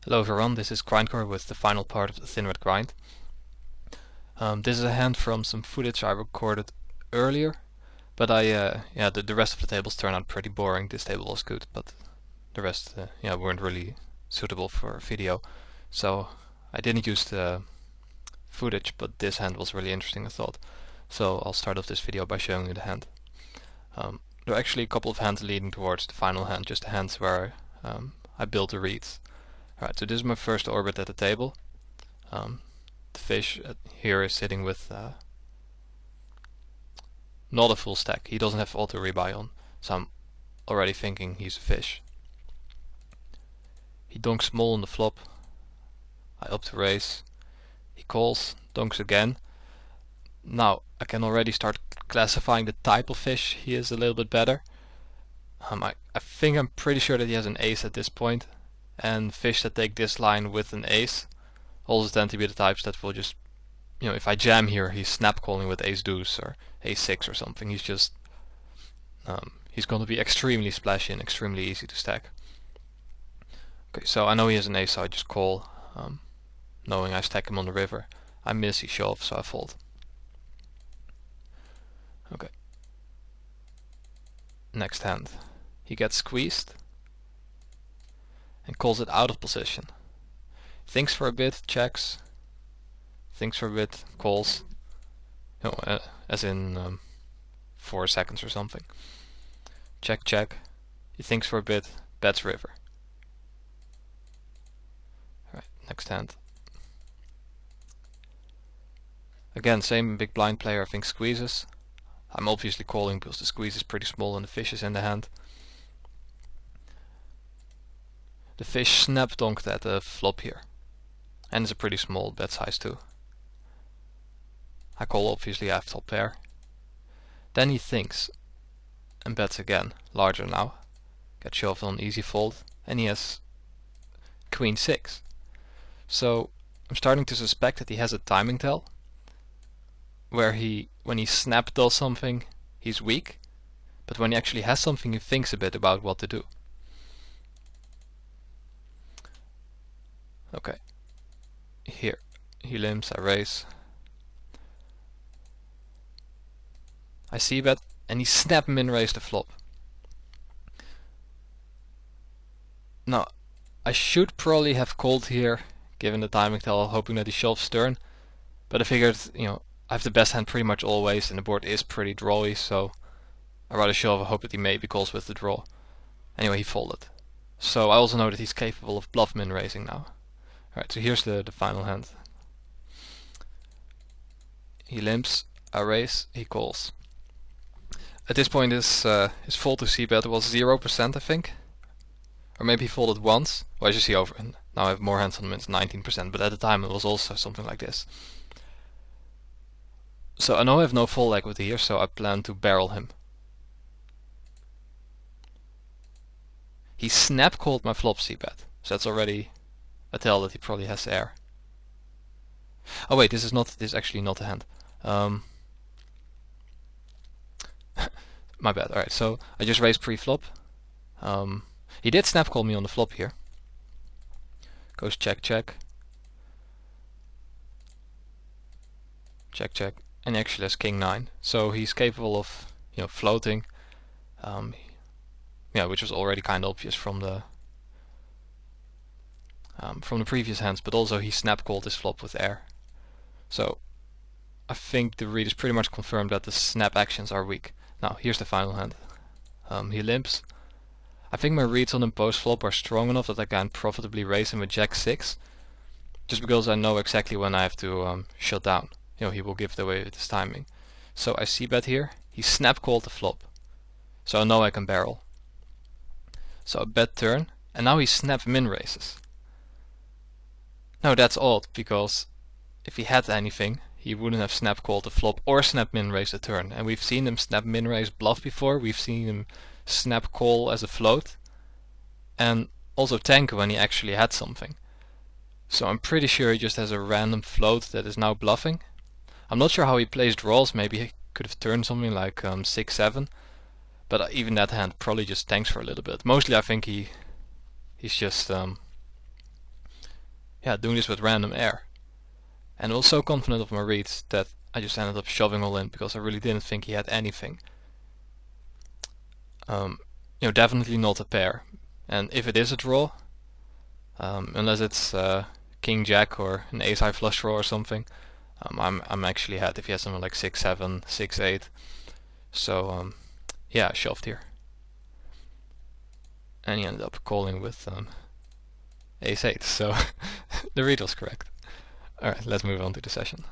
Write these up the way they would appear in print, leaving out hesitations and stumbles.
Hello everyone, this is GrindCore with the final part of the Thin Red Grind. This is a hand from some footage I recorded earlier, but the rest of the tables turned out pretty boring. This table was good, but the rest weren't really suitable for video. So I didn't use the footage, but this hand was really interesting I thought. So I'll start off this video by showing you the hand. There are actually a couple of hands leading towards the final hand, just the hands where I built the reeds. Alright, so this is my first orbit at the table. The fish here is sitting with not a full stack. He doesn't have auto rebuy on, so I'm already thinking he's a fish. He donks small on the flop. I up to raise. He calls, donks again. Now I can already start classifying the type of fish he is a little bit better. I think I'm pretty sure that he has an ace at this point, and fish that take this line with an ace also tend to be the types that will just, if I jam here, he's snap calling with ace deuce or ace six or something. He's just, he's going to be extremely splashy and extremely easy to stack. Okay, so I know he has an ace, so I just call, knowing I stack him on the river. I miss, he shove, so I fold. Okay. Next hand. He gets squeezed and calls it out of position. Thinks for a bit, checks. Thinks for a bit, calls. As in 4 seconds or something. Check, check. He thinks for a bit, bets river. Alright, next hand. Again, same big blind player, I think squeezes. I'm obviously calling because the squeeze is pretty small and the fish is in the hand. The fish snap donked at the flop here. And it's a pretty small bet size too. I call, obviously I have top pair. Then he thinks and bets again, larger now. Gets shoved on easy fold, and he has queen 6. So I'm starting to suspect that he has a timing tell, where when he snap does something, he's weak, but when he actually has something, he thinks a bit about what to do. Okay, here he limps, I raise. I see bet, and he snap min raise the flop. Now, I should probably have called here, given the timing tell, hoping that he shoves turn, but I figured, I have the best hand pretty much always, and the board is pretty drawy, so I'd rather shove and hope that he maybe calls with the draw. Anyway, he folded. So I also know that he's capable of bluff min raising now. Alright, so here's the final hand. He limps, I raise, he calls. At this point his fold to c-bet was 0%, I think. Or maybe he folded once. Well, as you see over, and now I have more hands on him, it's 19%, but at the time it was also something like this. So I know I have no fold equity here, so I plan to barrel him. He snap called my flop c-bet, so that's already a tell that he probably has air. Oh wait, this is actually not a hand. My bad. Alright, so I just raised pre-flop. He did snap call me on the flop here. Goes check, check. Check, check. And he actually has king 9. So he's capable of, floating. Which was already kind of obvious from the previous hands, but also he snap called this flop with air. So I think the read is pretty much confirmed that the snap actions are weak. Now here's the final hand. He limps. I think my reads on him post flop are strong enough that I can profitably raise him with jack 6, just because I know exactly when I have to shut down. He will give it away with his timing. So I see bet here. He snap called the flop, so I know I can barrel. So I bet turn, and now he snap min raises. Now that's odd, because if he had anything, he wouldn't have snap called the flop or snap min raise the turn. And we've seen him snap min raise bluff before. We've seen him snap call as a float, and also tank when he actually had something. So I'm pretty sure he just has a random float that is now bluffing. I'm not sure how he plays draws. Maybe he could have turned something like 6-7, but even that hand probably just tanks for a little bit. Mostly I think he's just yeah, doing this with random air. And I was so confident of my reads that I just ended up shoving all in because I really didn't think he had anything. Definitely not a pair. And if it is a draw, unless it's King Jack or an ace high flush draw or something, I'm actually ahead if he has something like 6-7, 6-8. So yeah, I shoved here. And he ended up calling with ace-8, so the read was correct. Alright, let's move on to the session.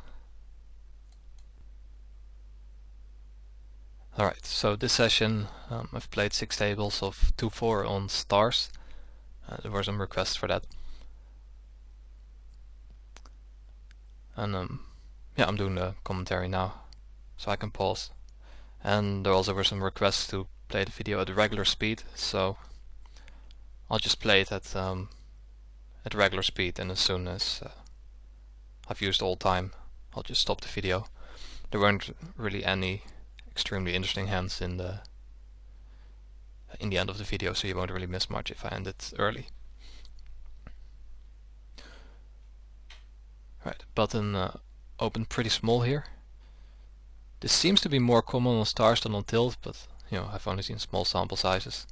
Alright, so this session I've played 6 tables of 2-4 on stars. There were some requests for that. And yeah, I'm doing the commentary now, so I can pause. And there also were some requests to play the video at regular speed, so I'll just play it at regular speed, and as soon as I've used all time, I'll just stop the video. There weren't really any extremely interesting hands in the end of the video, so you won't really miss much if I end it early. Right, button opened pretty small here. This seems to be more common on stars than on tilt, but I've only seen small sample sizes.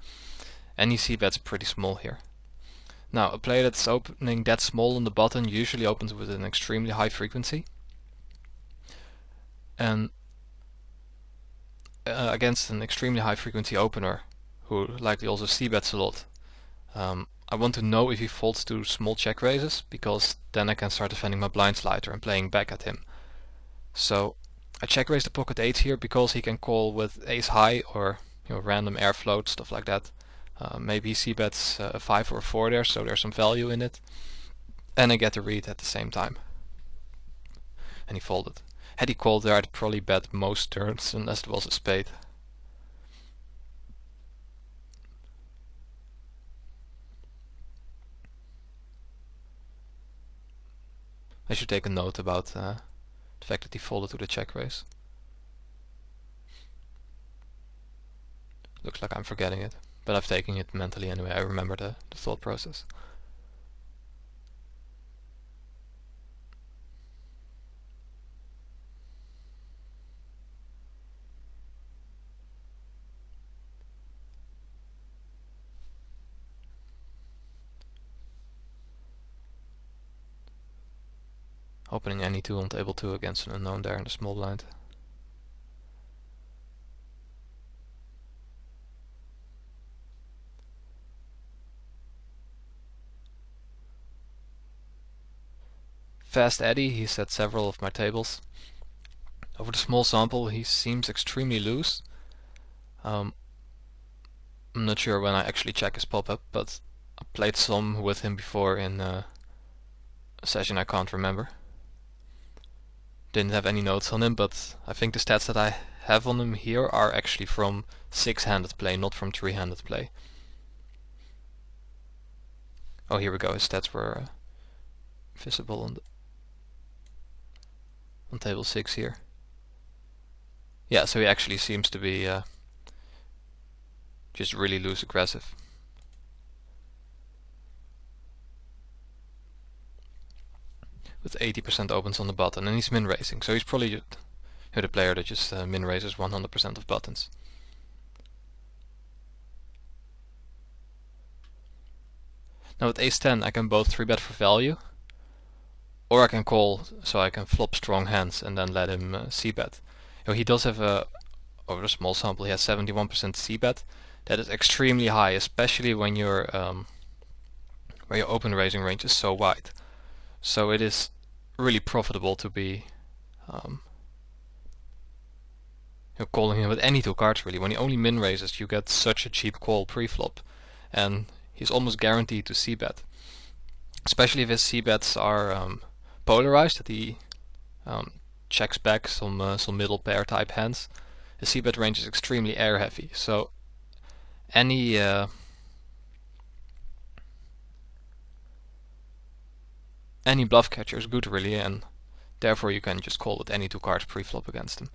And you see that's pretty small here. Now, a player that's opening that small on the button usually opens with an extremely high frequency. And against an extremely high frequency opener, who likely also c-bets a lot, I want to know if he folds to small check raises, because then I can start defending my blind slider and playing back at him. So I check raise the pocket 8 here because he can call with ace high or random air float, stuff like that. Maybe he c-bets a 5 or a 4 there, so there's some value in it. And I get the read at the same time. And he folded. Had he called there, I'd probably bet most turns, unless it was a spade. I should take a note about the fact that he folded to the check raise. Looks like I'm forgetting it, but I've taken it mentally anyway. I remember the thought process. Opening any 2 on table 2 against an unknown there in the small blind. Fast Eddie, he set several of my tables. Over the small sample he seems extremely loose. I'm not sure when I actually check his pop-up, but I played some with him before in a session I can't remember. Didn't have any notes on him, but I think the stats that I have on him here are actually from 6-handed play, not from 3-handed play. Oh, here we go, his stats were visible on table 6 here. Yeah, so he actually seems to be just really loose aggressive. With 80% opens on the button, and he's min raising, so he's probably the player that just min raises 100% of buttons. Now with ace 10 I can both 3-bet for value, or I can call so I can flop strong hands and then let him c-bet. He does have over a small sample, he has 71% c-bet. That is extremely high, especially when your open raising range is so wide. So it is really profitable to be calling him with any 2 cards really. When he only min raises, you get such a cheap call pre-flop, and he's almost guaranteed to c-bet. Especially if his c-bets are polarized, that he checks back some middle pair type hands. His c-bet range is extremely air heavy, so any bluff catcher is good really, and therefore you can just call with any 2 cards pre-flop against him.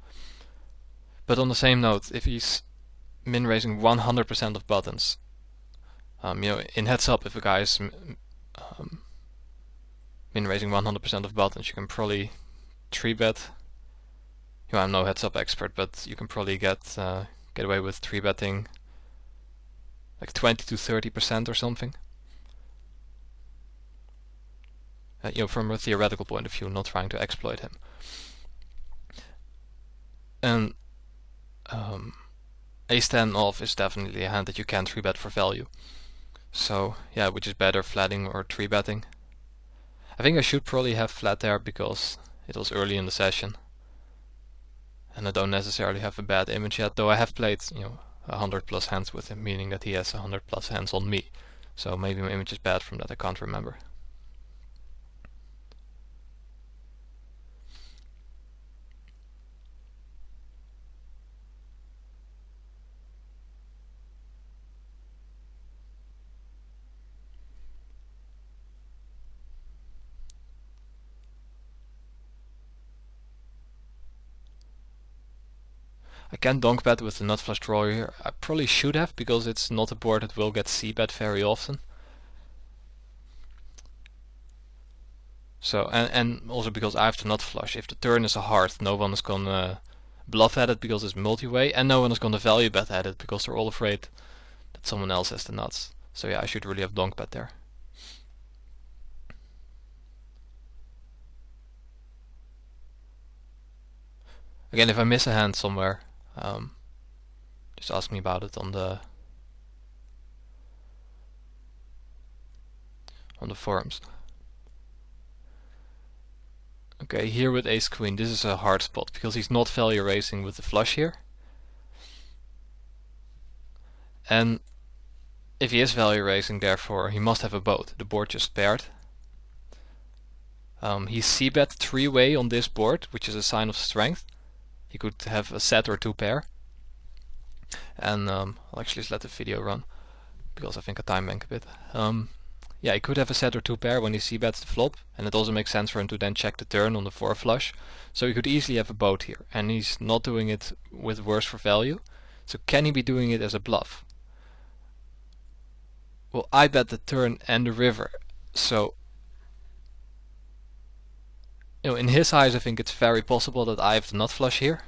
But on the same note, if he's min raising 100% of buttons, in heads up, if a guy is been raising 100% of buttons, you can probably 3-bet. I'm no heads up expert, but you can probably get away with 3-betting like 20 to 30% or something. From a theoretical point of view, not trying to exploit him. And Ace-10 off is definitely a hand that you can 3-bet for value. So yeah, which is better, flatting or 3-betting? I think I should probably have flat there because it was early in the session. And I don't necessarily have a bad image yet, though I have played 100+ hands with him, meaning that he has 100+ hands on me. So maybe my image is bad from that, I can't remember. I can donk bet with the nut flush draw here. I probably should have, because it's not a board that will get c-bet very often. So, and also because I have the nut flush. If the turn is a heart, no one is gonna bluff at it because it's multi-way, and no one is gonna value bet at it because they're all afraid that someone else has the nuts. So yeah, I should really have donk bet there. Again, if I miss a hand somewhere, just ask me about it on the forums. Okay, here with ace queen, this is a hard spot because he's not value raising with the flush here. And if he is value raising, therefore he must have a boat. The board just paired. He's c-bet 3-way on this board, which is a sign of strength. He could have a set or 2 pair. And I'll actually just let the video run because I think I time bank a bit. Yeah, he could have a set or 2 pair when he c-bets the flop, and it also makes sense for him to then check the turn on the 4 flush. So he could easily have a boat here, and he's not doing it with worse for value. So can he be doing it as a bluff? Well, I bet the turn and the river, so in his eyes I think it's very possible that I have the nut flush here.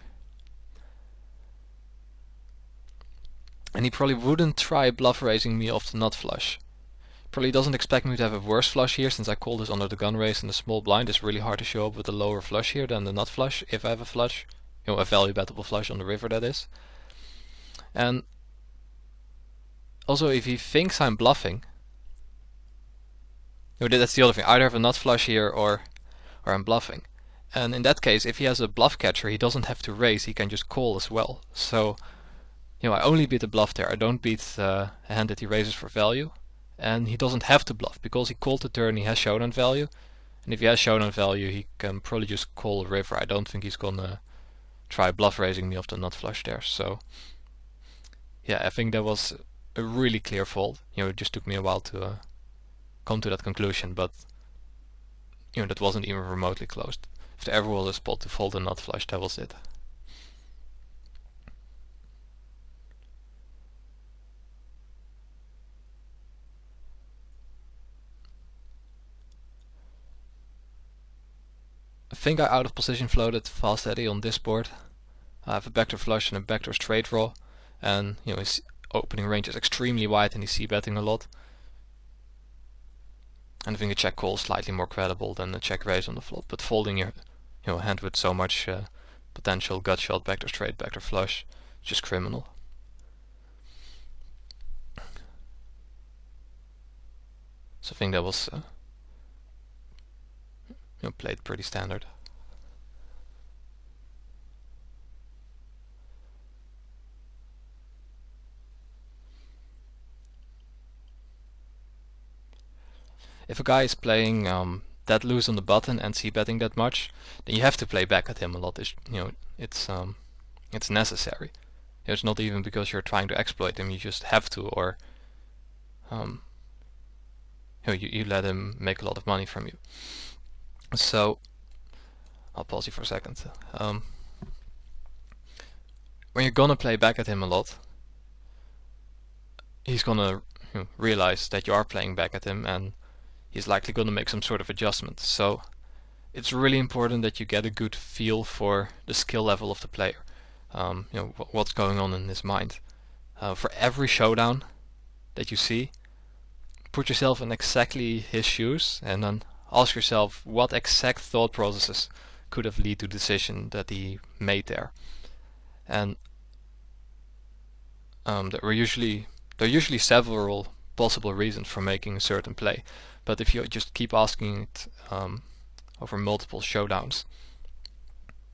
And he probably wouldn't try bluff raising me off the nut flush. Probably doesn't expect me to have a worse flush here, since I call this under the gun raise and the small blind. It's really hard to show up with a lower flush here than the nut flush if I have a flush. A value bettable flush on the river, that is. And also if he thinks I'm bluffing, that's the other thing. Either have a nut flush here or I'm bluffing. And in that case, if he has a bluff catcher, he doesn't have to raise, he can just call as well. So I only beat the bluff there. I don't beat a hand that he raises for value. And he doesn't have to bluff because he called the turn, he has showdown value. And if he has showdown value, he can probably just call a river. I don't think he's gonna try bluff raising me off the nut flush there. So yeah, I think that was a really clear fold. It just took me a while to come to that conclusion, but that wasn't even remotely closed. If there ever was a spot to fold a nut flush, that was it. I think I out of position floated fast Eddie on this board. I have a backdoor flush and a backdoor straight draw, and his opening range is extremely wide and he's c-betting a lot. And I think a check call is slightly more credible than a check raise on the flop, but folding your hand with so much potential gut shot, backdoor straight, backdoor flush, is just criminal. So I think that was played pretty standard. If a guy is playing that loose on the button and c-betting that much, then you have to play back at him a lot. It's necessary. It's not even because you're trying to exploit him. You just have to, or you let him make a lot of money from you. So I'll pause you for a second. When you're gonna play back at him a lot, he's gonna realize that you are playing back at him, and he's likely going to make some sort of adjustment. So it's really important that you get a good feel for the skill level of the player. What's going on in his mind. For every showdown that you see, put yourself in exactly his shoes and then ask yourself what exact thought processes could have led to the decision that he made there. And there are usually several possible reasons for making a certain play, but if you just keep asking it over multiple showdowns,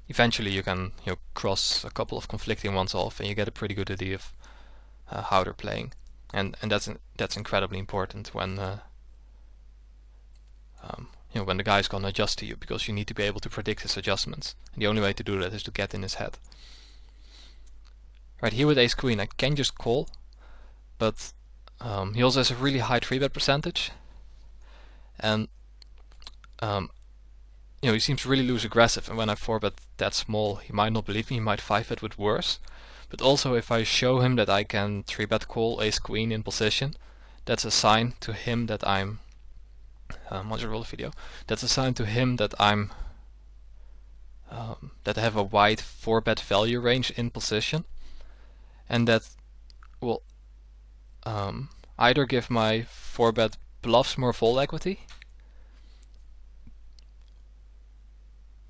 eventually you can cross a couple of conflicting ones off, and you get a pretty good idea of how they're playing, and that's incredibly important when when the guy's gonna adjust to you, because you need to be able to predict his adjustments, and the only way to do that is to get in his head. Right here with ace queen, I can just call, but he also has a really high 3-bet percentage, and he seems really loose aggressive, and when I 4-bet that small, he might not believe me, he might 5-bet with worse. But also if I show him that I can 3-bet call ace queen in position, that's a sign to him that I'm once I roll the video, that's a sign to him that I'm that I have a wide 4-bet value range in position, and that will either give my 4-bet bluffs more fold equity,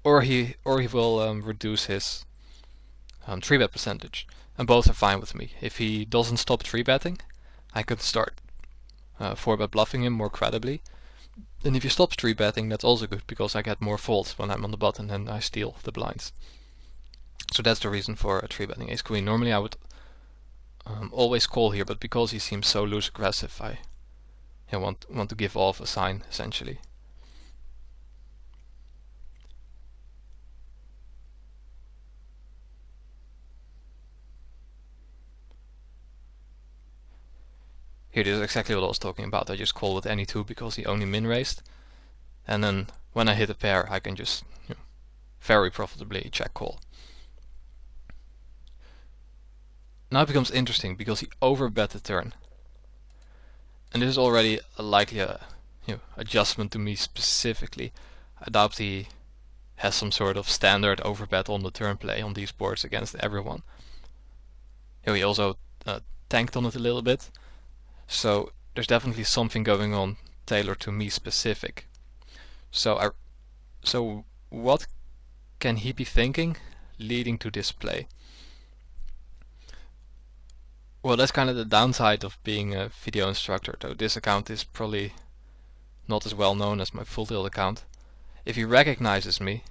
or he will reduce his 3-bet percentage, and both are fine with me. If he doesn't stop 3-betting, I could start 4-bet bluffing him more credibly. And if he stops 3-betting, that's also good, because I get more folds when I'm on the button and I steal the blinds. So that's the reason for 3-betting ace queen. Normally I would always call here, but because he seems so loose aggressive, I want to give off a sign essentially. Here, this is exactly what I was talking about. I just call with any two because he only min raised, and then when I hit a pair, I can just very profitably check call. Now it becomes interesting because he overbet the turn, and this is already a likely adjustment to me specifically. I doubt he has some sort of standard overbet on the turn play on these boards against everyone. He also tanked on it a little bit. So there's definitely something going on tailored to me specific. So what can he be thinking leading to this play? Well, that's kind of the downside of being a video instructor, though this account is probably not as well known as my Full Tilt account. If he recognizes me,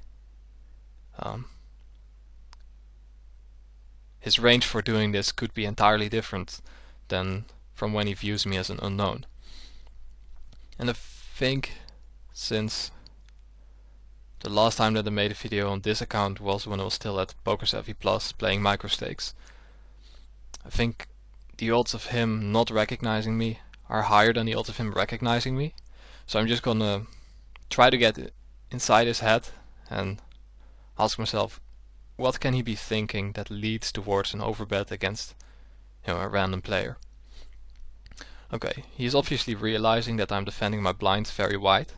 his range for doing this could be entirely different than from when he views me as an unknown. And I think since the last time that I made a video on this account was when I was still at PokerSavvy Plus playing microstakes, I think the odds of him not recognizing me are higher than the odds of him recognizing me. So I'm just gonna try to get inside his head and ask myself, what can he be thinking that leads towards an overbet against a random player? Okay, he's obviously realizing that I'm defending my blinds very wide.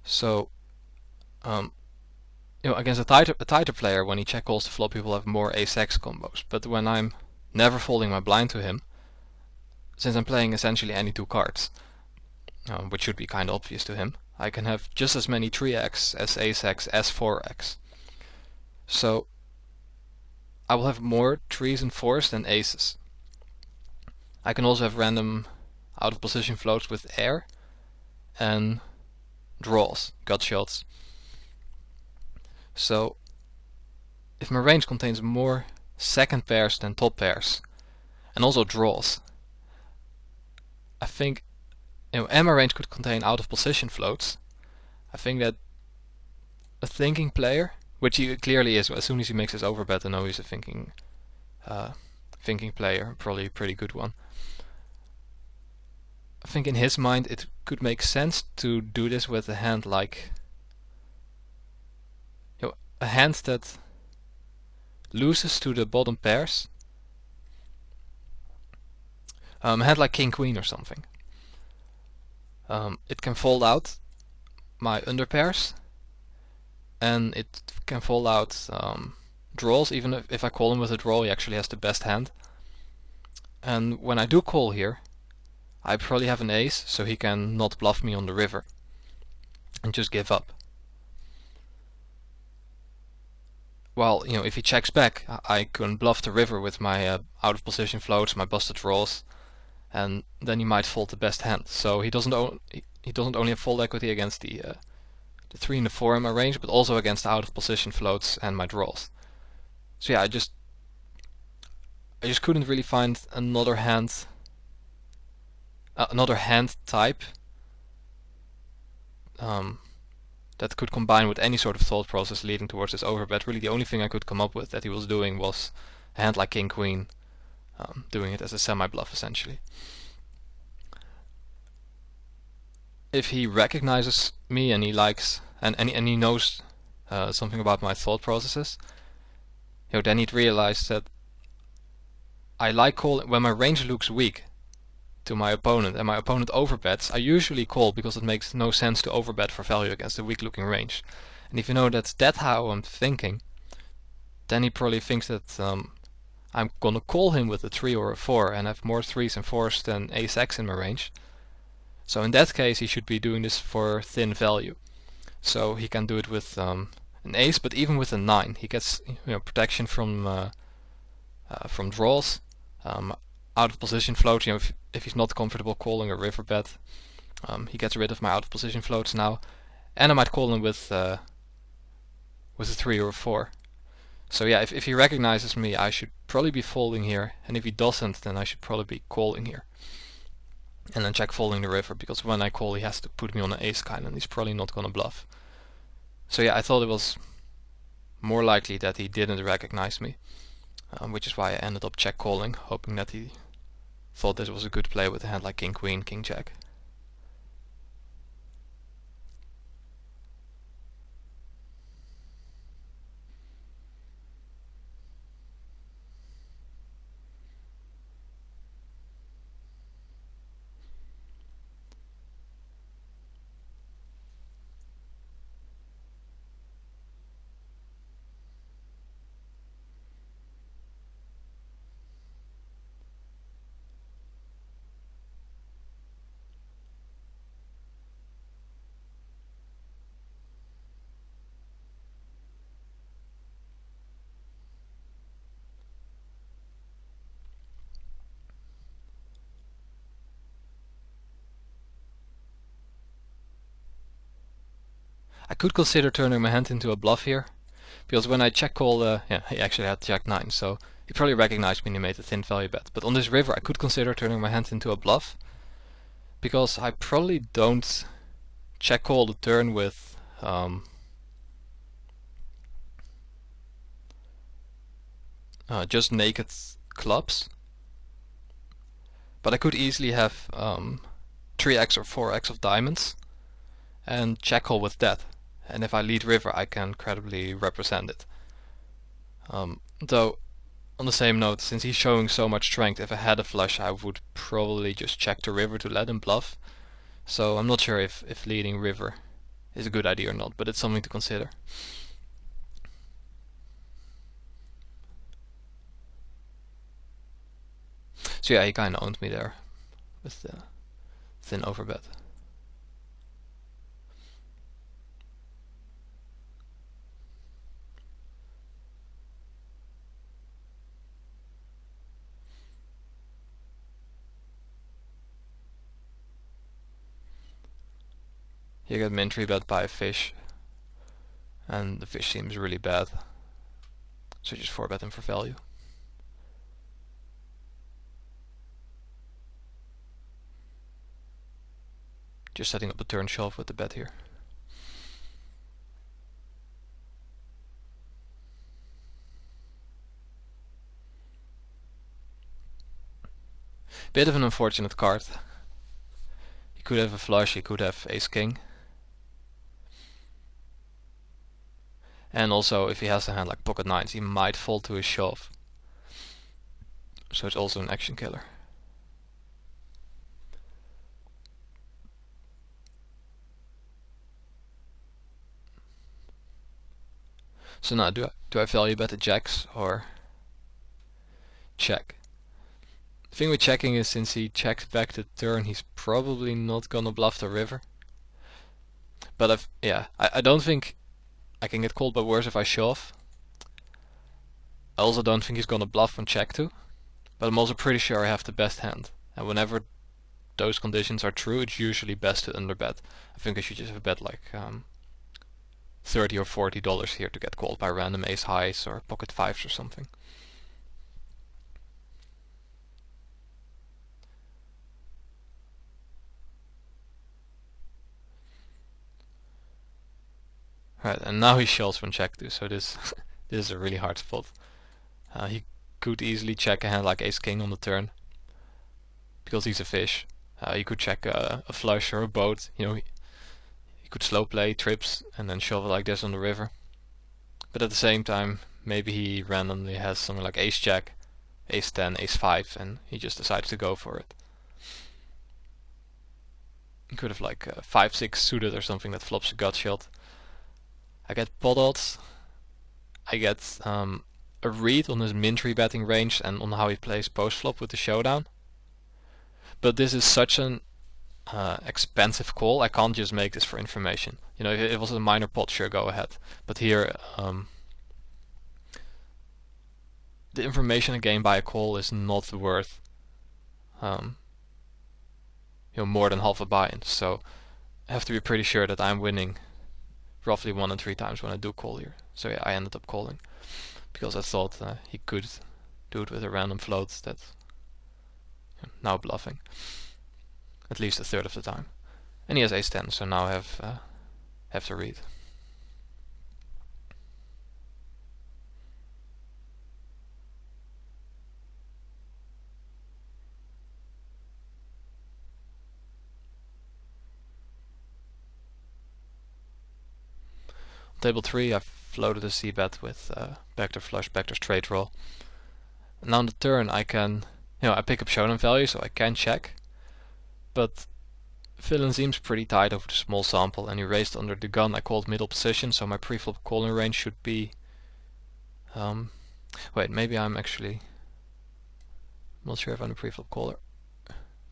So, against a tighter player, when he check calls the flop, he will have more ace-x combos. But when I'm never folding my blind to him, since I'm playing essentially any two cards, which should be kind of obvious to him, I can have just as many 3x as ace-x as 4x. So I will have more 3s and 4s than aces. I can also have random out of position floats with air and draws, gut shots. So if my range contains more second pairs than top pairs, and also draws, I think, and my range could contain out of position floats, I think that a thinking player, which he clearly is, as soon as he makes his overbet, I know he's a thinking player, probably a pretty good one. I think in his mind it could make sense to do this with a hand like a hand that loses to the bottom pairs. A hand like King Queen or something. It can fold out my underpairs, and it can fold out draws. Even if I call him with a draw, he actually has the best hand. And when I do call here, I probably have an ace, so he can not bluff me on the river and just give up. Well, you know, if he checks back, I can bluff the river with my out of position floats, my busted draws, and then he might fold the best hand. So he doesn't only have fold equity against the 3 and the 4 in my range, but also against the out of position floats and my draws. So yeah, I just couldn't really find another hand type that could combine with any sort of thought process leading towards this overbet. Really, the only thing I could come up with that he was doing was a hand like King Queen, doing it as a semi-bluff essentially. If he recognizes me and he likes and he knows something about my thought processes, you know, then he'd realize that I like calling when my range looks weak to my opponent and my opponent overbets. I usually call because it makes no sense to overbet for value against a weak looking range. And if you know that's how I'm thinking, then he probably thinks that I'm gonna call him with a 3 or a 4 and have more 3s and 4s than ace x in my range. So in that case he should be doing this for thin value. So he can do it with an ace, but even with a 9 he gets, you know, protection from draws, out of position floats. You know, if he's not comfortable calling a river bet, he gets rid of my out of position floats now, and I might call him with a 3 or a 4. So yeah, if he recognizes me, I should probably be folding here, and if he doesn't, then I should probably be calling here. And then check folding the river, because when I call he has to put me on an ace kind, and he's probably not gonna bluff. So yeah, I thought it was more likely that he didn't recognize me, which is why I ended up check calling, hoping that he thought this was a good play with a hand like King Queen, King Jack. I could consider turning my hand into a bluff here, because when I check call, yeah, he actually had Jack 9, so he probably recognized me and he made a thin value bet. But on this river I could consider turning my hand into a bluff, because I probably don't check call the turn with just naked clubs, but I could easily have 3x or 4x of diamonds and check call with that, and if I lead river I can credibly represent it. Though on the same note, since he's showing so much strength, if I had a flush I would probably just check the river to let him bluff. So I'm not sure if leading river is a good idea or not, but it's something to consider. So yeah, he kinda owned me there with the thin overbet. You get min 3 bet by a fish, and the fish seems really bad, so just 4 bet him for value. Just setting up a turn shove with the bet here. Bit of an unfortunate card. He could have a flush, he could have ace king. And also, if he has a hand like pocket nines, he might fold to his shove. So it's also an action killer. So now, do I value bet the jacks or check? The thing with checking is, since he checks back the turn, he's probably not gonna bluff the river. But I don't think I can get called by worse if I shove. I also don't think he's gonna bluff on check two, but I'm also pretty sure I have the best hand. And whenever those conditions are true, it's usually best to underbet. I think I should just have bet like $30 or $40 here to get called by random ace highs or pocket fives or something. Right, and now he shoves when check two, so this this is a really hard spot. He could easily check a hand like ace king on the turn, because he's a fish. He could check a flush or a boat. You know, he could slow play trips and then shove it like this on the river. But at the same time, maybe he randomly has something like ace jack, ace 10, ace 5, and he just decides to go for it. He could have like 5-6 suited or something that flops a gut shot. I get pot odds. I get a read on his min-3 betting range and on how he plays post-flop with the showdown. But this is such an expensive call, I can't just make this for information. You know, if it was a minor pot, sure, go ahead. But here, the information gained by a call is not worth more than half a buy-in. So I have to be pretty sure that I'm winning roughly 1 in 3 times when I do call here. So yeah, I ended up calling because I thought he could do it with a random float that's now bluffing at least a third of the time. And he has ace 10, so now I have to read. Table 3, I floated a c-bet with backdoor flush, backdoor straight draw. Now on the turn I can, I pick up showdown value, so I can check. But villain seems pretty tight over the small sample, and he raised under the gun. I called middle position, so my preflop calling range should be... wait, maybe I'm actually... I'm not sure if I'm the preflop caller.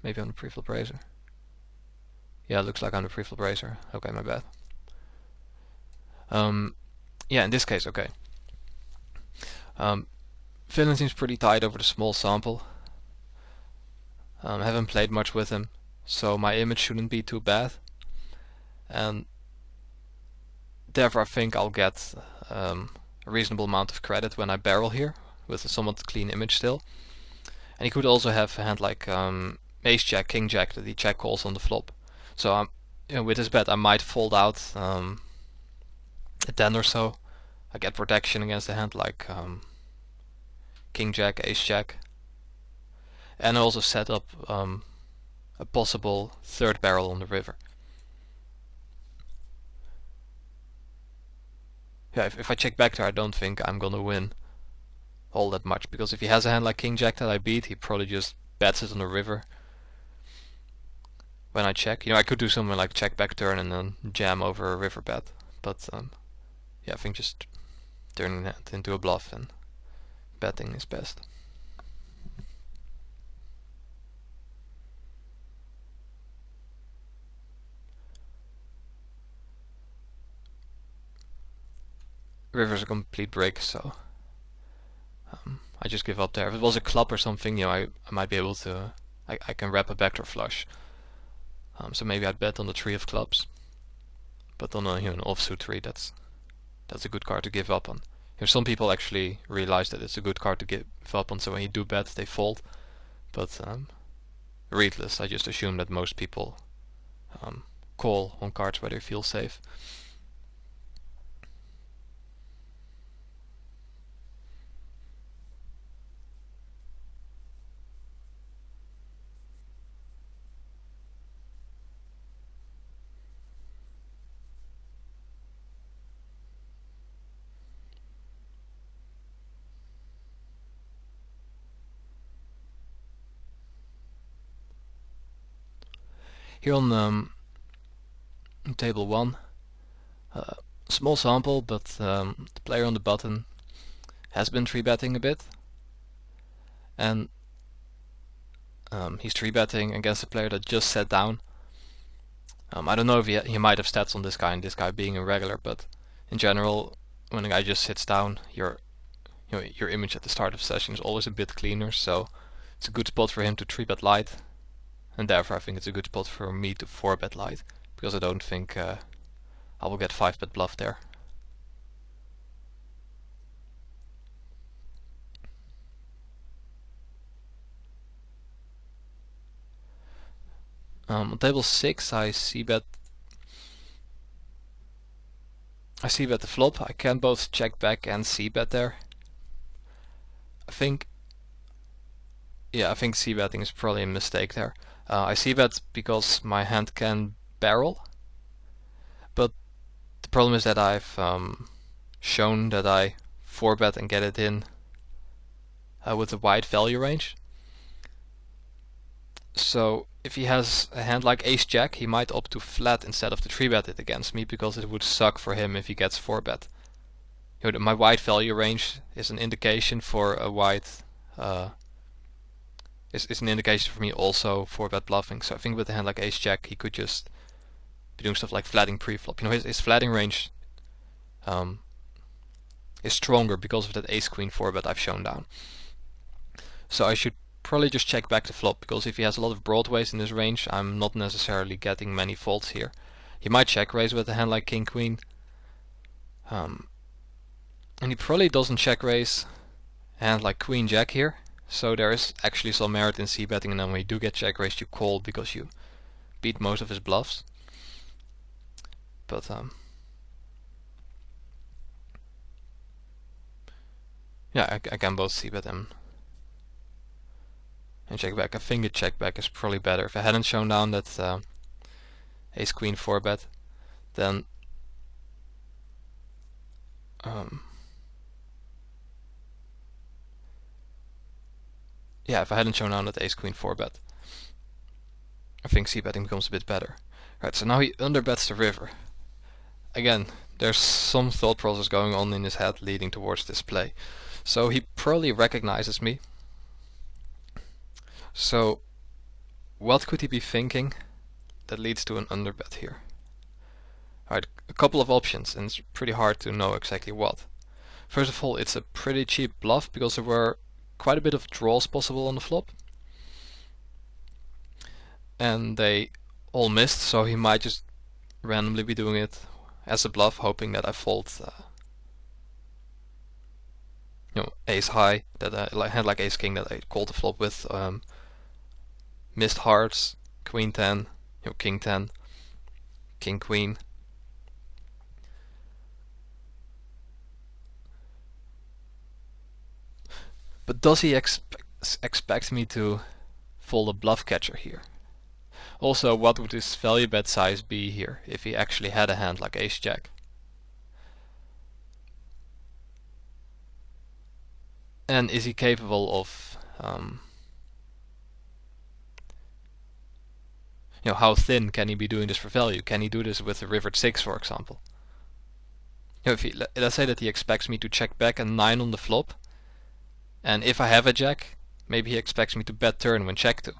Maybe I'm the preflop raiser. Yeah, it looks like I'm the preflop raiser. Okay, my bad. Yeah, in this case, okay. Villain seems pretty tight over the small sample. I haven't played much with him, so my image shouldn't be too bad. And therefore I think I'll get a reasonable amount of credit when I barrel here, with a somewhat clean image still. And he could also have a hand like ace jack, king jack that he check calls on the flop. So with this bet I might fold out a 10 or so. I get protection against a hand like king jack, ace jack. And I also set up a possible third barrel on the river. Yeah, if I check back there, I don't think I'm gonna win all that much, because if he has a hand like king jack that I beat, he probably just bets it on the river when I check. I could do something like check back turn and then jam over a river bet, but yeah, I think just turning that into a bluff and betting is best. River's a complete break, so I just give up there. If it was a club or something, I might be able to. I can wrap a backdoor flush. So maybe I'd bet on the 3 of clubs, but on an offsuit 3, that's a good card to give up on. Some people actually realize that it's a good card to give up on, so when you do bet, they fold. But readless, I just assume that most people call on cards where they feel safe. Here on table 1, Small sample, but the player on the button has been 3-betting a bit, and he's 3-betting against a player that just sat down. I don't know if he might have stats on this guy and this guy being irregular, but in general, when a guy just sits down, your image at the start of the session is always a bit cleaner, so it's a good spot for him to 3-bet light, and therefore I think it's a good spot for me to 4-bet light, because I don't think I will get 5-bet bluff there. On table 6 I c-bet the flop. I can both check back and c-bet there. I think c-betting is probably a mistake there. I c-bet because my hand can barrel, but the problem is that I've shown that I 4-bet and get it in with a wide value range. So if he has a hand like ace-jack, he might opt to flat instead of to 3-bet it against me, because it would suck for him if he gets 4-bet. My wide value range is an indication for a wide is an indication for me also 4-bet bluffing. So I think with a hand like ace-jack, he could just be doing stuff like flatting pre-flop. His flatting range is stronger because of that ace-queen 4-bet I've shown down. So I should probably just check back the flop, because if he has a lot of broadways in his range, I'm not necessarily getting many faults here. He might check raise with a hand like king-queen, and he probably doesn't check raise a hand like queen-jack here. So there is actually some merit in c-betting, and then when you do get check raised, you call because you beat most of his bluffs. But yeah, I can both c-bet him and check back. I think a check back is probably better. If I hadn't shown down that ace queen 4-bet, then yeah, if I hadn't shown down that ace queen 4-bet, I think c-betting becomes a bit better. Right, so now he underbets the river. Again, there's some thought process going on in his head leading towards this play. So he probably recognizes me. So what could he be thinking that leads to an underbet here? Alright, a couple of options, and it's pretty hard to know exactly what. First of all, it's a pretty cheap bluff because there were quite a bit of draws possible on the flop, and they all missed, so he might just randomly be doing it as a bluff, hoping that I fold ace high, that I had like ace king that I called the flop with, missed hearts, queen 10, king 10, king queen. But does he expect me to fold a bluff catcher here? Also, what would his value bet size be here if he actually had a hand like ace-jack? And is he capable of how thin can he be doing this for value? Can he do this with a river 6, for example? If let's say that he expects me to check back a 9 on the flop, and if I have a jack, maybe he expects me to bet turn when check 2.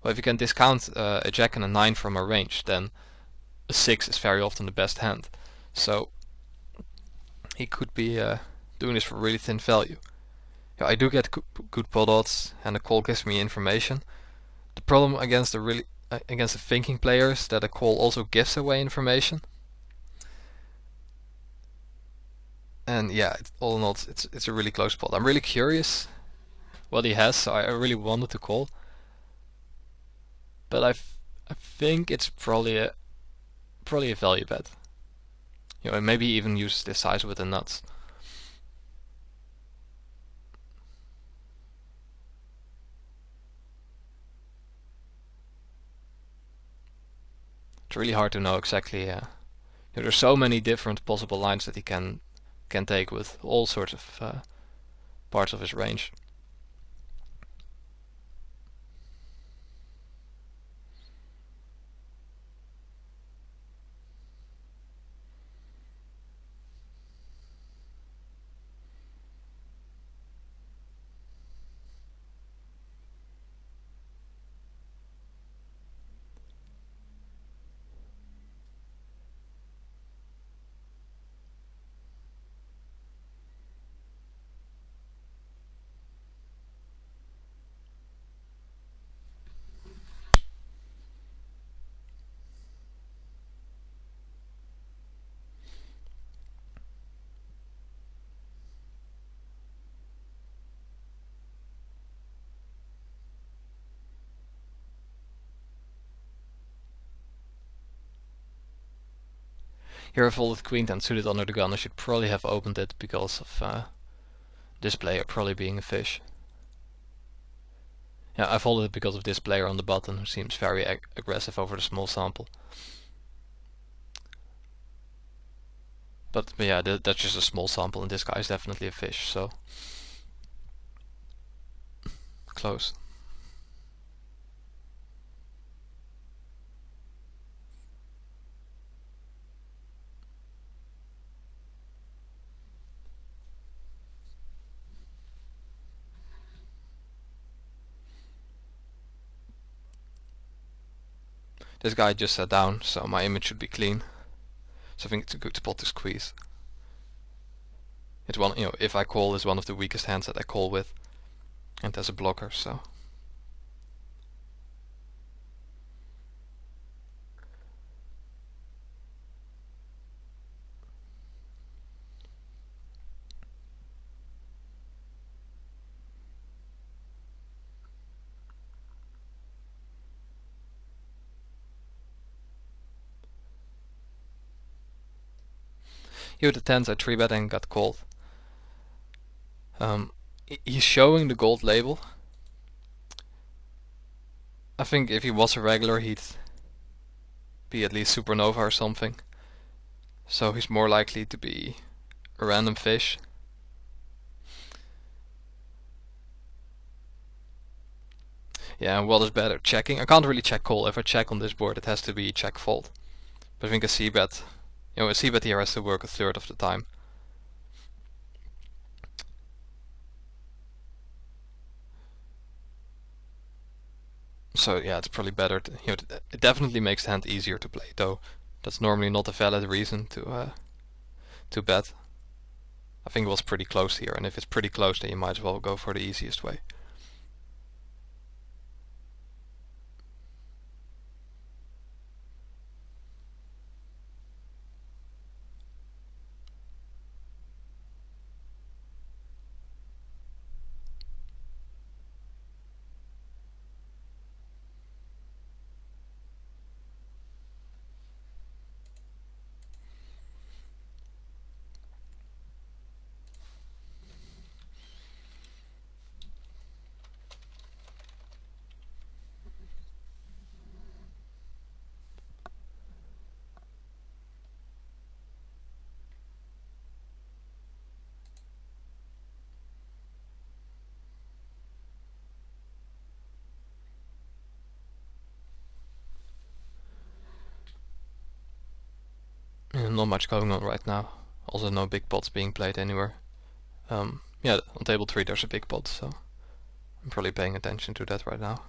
Well, if you can discount a jack and a 9 from a range, then a 6 is very often the best hand. So he could be doing this for really thin value. I do get good pot odds, and the call gives me information. The problem against the thinking players is that a call also gives away information. And yeah, all in all, it's a really close pot. I'm really curious what he has, so I really wanted to call. But I think it's probably a value bet. And maybe even use this size with the nuts. It's really hard to know exactly. There's so many different possible lines that he can take with all sorts of parts of his range. Here I folded queen 10 suited under the gun. I should probably have opened it because of this player probably being a fish. Yeah, I folded it because of this player on the button who seems very aggressive over the small sample. But yeah, that's just a small sample, and this guy is definitely a fish, so close. This guy just sat down, so my image should be clean. So I think it's a good spot to squeeze. It's one, if I call, is one of the weakest hands that I call with, and there's a blocker, so. Here with the tens I 3-bet and got called. He's showing the gold label. I think if he was a regular he'd be at least supernova or something. So he's more likely to be a random fish. Yeah, and what is better? Checking? I can't really check call. If I check on this board it has to be check fold. But I think a c-bet, a c-bet here has to work a third of the time. So yeah, it's probably better to, it definitely makes the hand easier to play, though that's normally not a valid reason to bet. I think it was pretty close here, and if it's pretty close then you might as well go for the easiest way. And not much going on right now. Also no big pots being played anywhere. Yeah, on table 3 there's a big pot, so I'm probably paying attention to that right now.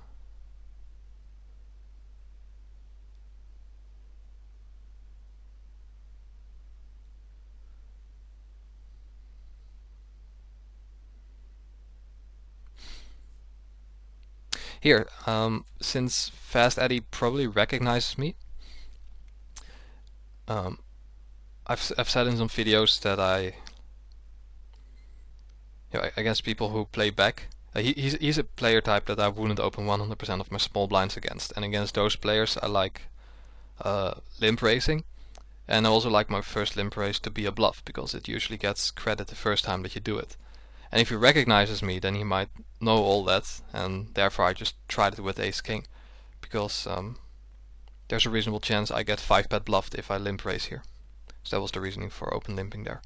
Here, since Fast Eddie probably recognizes me, I've said in some videos that against people who play back, he's a player type that I wouldn't open 100% of my small blinds against, and against those players I like limp racing, and I also like my first limp race to be a bluff because it usually gets credit the first time that you do it. And if he recognizes me, then he might know all that, and therefore I just tried it with ace king, because there's a reasonable chance I get 5-bet bluffed if I limp raise here. So that was the reasoning for open limping there.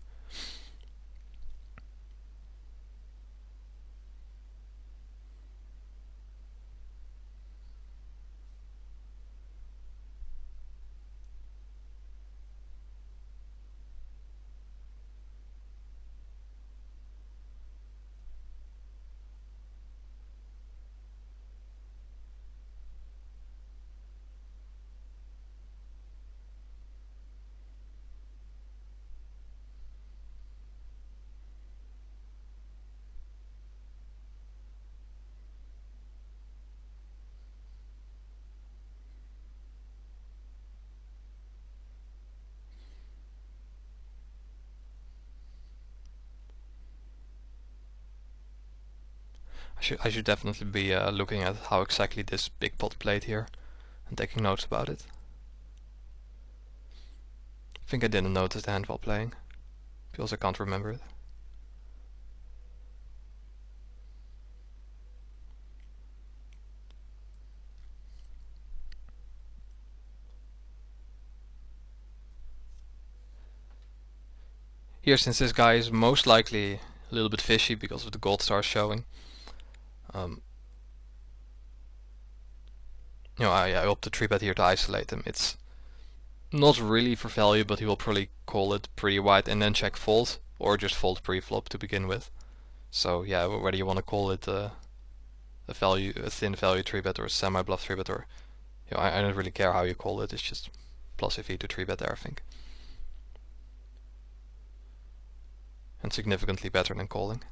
I should definitely be looking at how exactly this big pot played here and taking notes about it. think I didn't notice the hand while playing, because I can't remember it. Here, since this guy is most likely a little bit fishy because of the gold stars showing, I opt to 3-bet here to isolate him. It's not really for value, but he will probably call it pretty wide and then check fold, or just fold pre-flop to begin with. So yeah, whether you want to call it a thin value 3-bet or a semi-bluff 3-bet, or I don't really care how you call it. It's just plus EV to 3-bet there, I think, and significantly better than calling.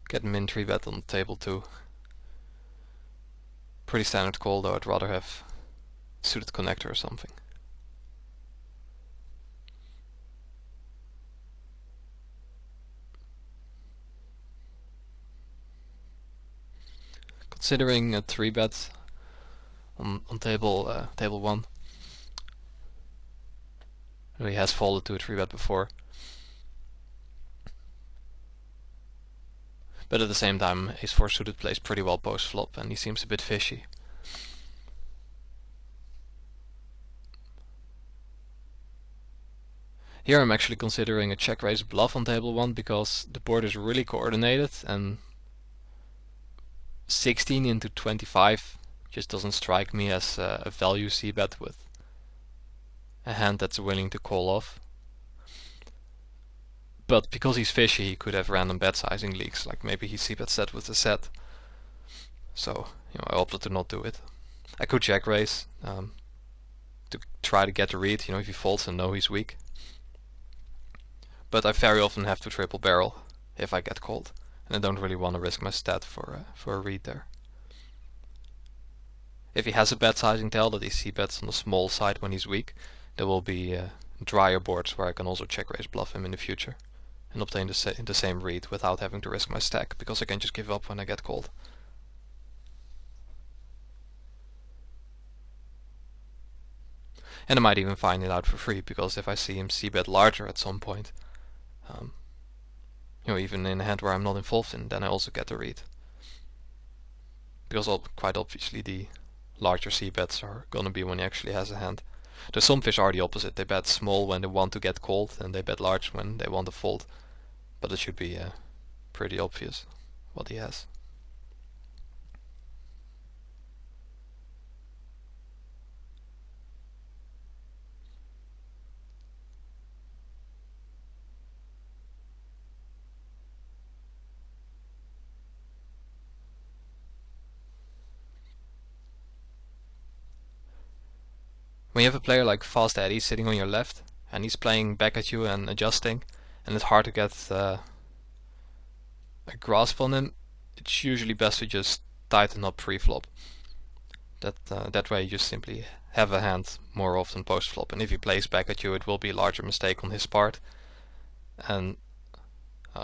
Get min 3-bet on the table too. Pretty standard call, though I'd rather have suited connector or something. Considering a 3-bet on table 1. He has folded to a 3-bet before. But at the same time, ace 4 suited plays pretty well post flop, and he seems a bit fishy. Here I'm actually considering a check raise bluff on table 1 because the board is really coordinated, and 16 into 25 just doesn't strike me as a value c-bet with a hand that's willing to call off. But because he's fishy, he could have random bet sizing leaks, like maybe he c-bet set with the set. So I opted to not do it. I could check raise to try to get a read, if he folds and know he's weak. But I very often have to triple barrel if I get called, and I don't really want to risk my stat for a read there. If he has a bet sizing tell that he c-bets on the small side when he's weak, there will be drier boards where I can also check raise bluff him in the future and obtain the same read without having to risk my stack, because I can just give up when I get called. And I might even find it out for free, because if I see him c-bet larger at some point, even in a hand where I'm not involved in, then I also get the read. Because quite obviously the larger c-bets are gonna be when he actually has a hand. There's some fish are the opposite. They bet small when they want to get called, and they bet large when they want to fold. But it should be pretty obvious what he has. When you have a player like Fast Eddie sitting on your left, and he's playing back at you and adjusting, and it's hard to get a grasp on him, it's usually best to just tighten up pre-flop. That way you just simply have a hand more often post-flop, and if he plays back at you, it will be a larger mistake on his part, and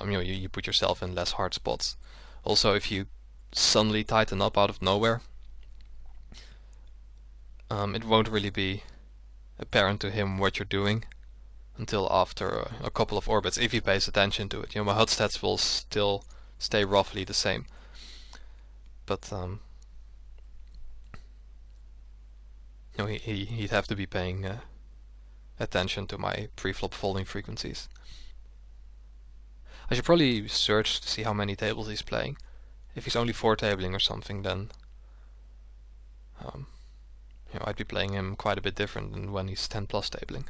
you put yourself in less hard spots. Also, if you suddenly tighten up out of nowhere, it won't really be apparent to him what you're doing until after a couple of orbits, if he pays attention to it. My HUD stats will still stay roughly the same, but he'd have to be paying attention to my pre-flop folding frequencies. I should probably search to see how many tables he's playing. If he's only 4 tabling or something, then I'd be playing him quite a bit different than when he's 10 plus tabling.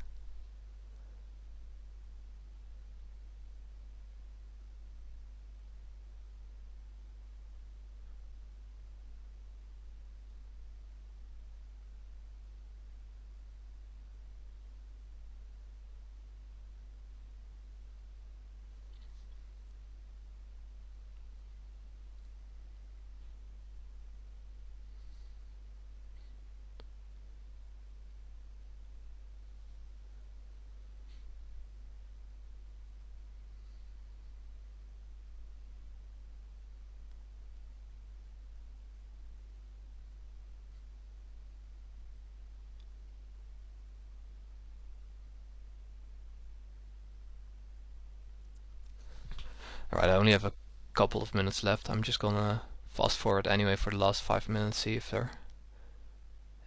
Alright, I only have a couple of minutes left. I'm just gonna fast forward anyway for the last 5 minutes, see if there are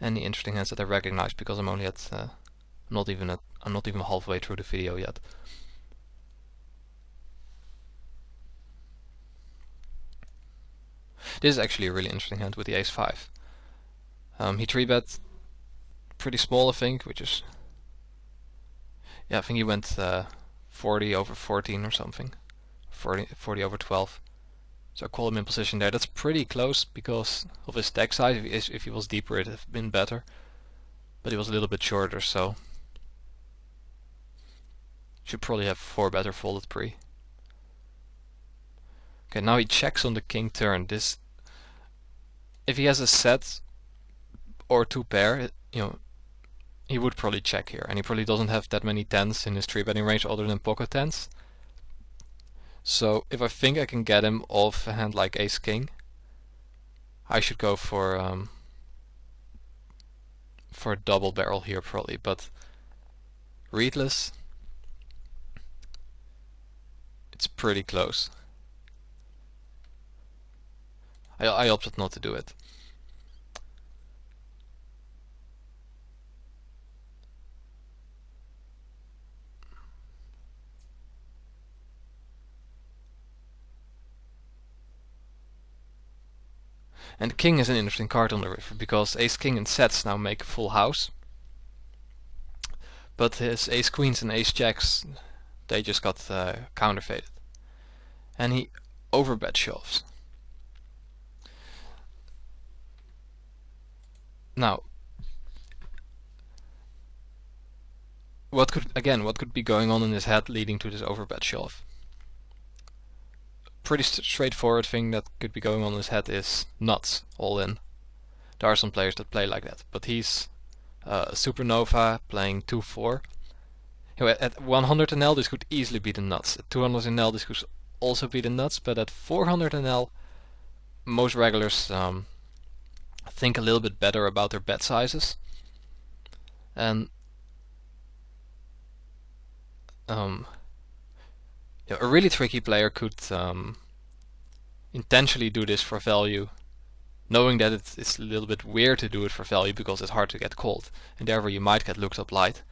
any interesting hands that I recognize, because I'm only at I'm not even halfway through the video yet. This is actually a really interesting hand with the ace-5. He 3-bet pretty small, I think, which is... yeah, I think he went 40 over 14 or something. 40 over 12. So I call him in position there. That's pretty close because of his stack size. If he was deeper, it'd have been better. But he was a little bit shorter, so... should probably have 4 better folded pre. Okay, now he checks on the king turn. This... if he has a set or 2 pair, you know, he would probably check here. And he probably doesn't have that many 10s in his 3-betting range other than pocket 10s. So if I think I can get him off a hand like ace-king, I should go for a double barrel here probably, but readless, it's pretty close. I opted not to do it. And king is an interesting card on the river, because ace-king and sets now make a full house. But his ace-queens and ace-jacks, they just got counterfeited. And he overbet shoves. Now, what could be going on in his head leading to this overbet shove? Pretty straightforward thing that could be going on in his head is nuts, all in. There are some players that play like that, but he's a supernova playing 2-4. You know, at 100 NL this could easily be the nuts. At 200 NL this could also be the nuts, but at 400 NL most regulars think a little bit better about their bet sizes. And yeah, a really tricky player could intentionally do this for value, knowing that it's a little bit weird to do it for value because it's hard to get called, and therefore you might get looked up light.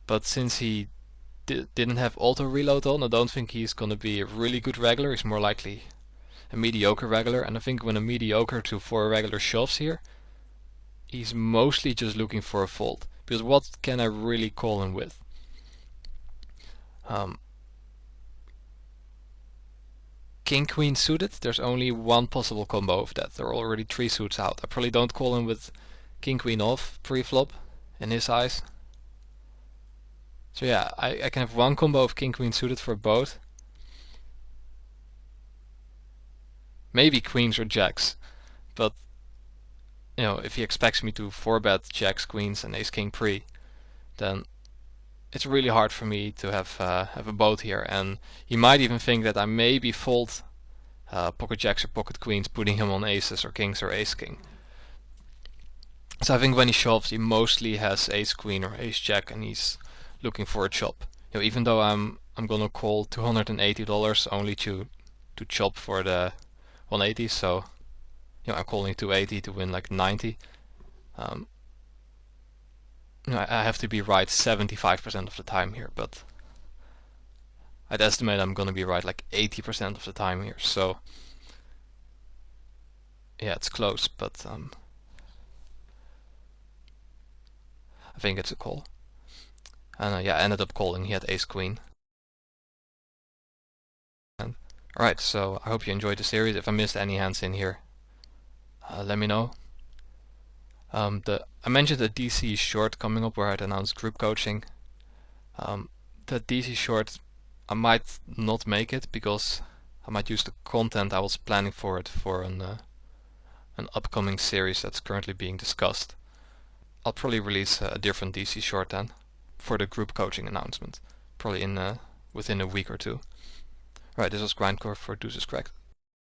But since he didn't have auto reload on, I don't think he's gonna be a really good regular. He's more likely a mediocre regular, and I think when a mediocre to 4 regular shoves here, he's mostly just looking for a fold, because what can I really call him with? King Queen suited, there's only one possible combo of that. There are already 3 suits out. I probably don't call him with King Queen off pre-flop in his eyes. So yeah, I can have one combo of King Queen suited for both. Maybe queens or jacks, but you know, if he expects me to 4-bet jacks, queens and ace king pre, then it's really hard for me to have a both here, and he might even think that I maybe fold pocket jacks or pocket queens, putting him on aces or kings or ace king. So I think when he shoves, he mostly has ace queen or ace jack, and he's looking for a chop. You know, even though I'm gonna call $280 only to chop for the 180, so you know, I'm calling 280 to win like 90. You know, I have to be right 75% of the time here, but I'd estimate I'm gonna be right like 80% of the time here. So yeah, it's close, but I think it's a call. And yeah, I ended up calling. He had ace queen. Alright, so I hope you enjoyed the series. If I missed any hands in here, let me know. I mentioned the DC short coming up where I'd announced group coaching. The DC short, I might not make it because I might use the content I was planning for it for an upcoming series that's currently being discussed. I'll probably release a different DC short then for the group coaching announcement, probably in within a week or two. Right, this was GrindCore for Deuces Cracked.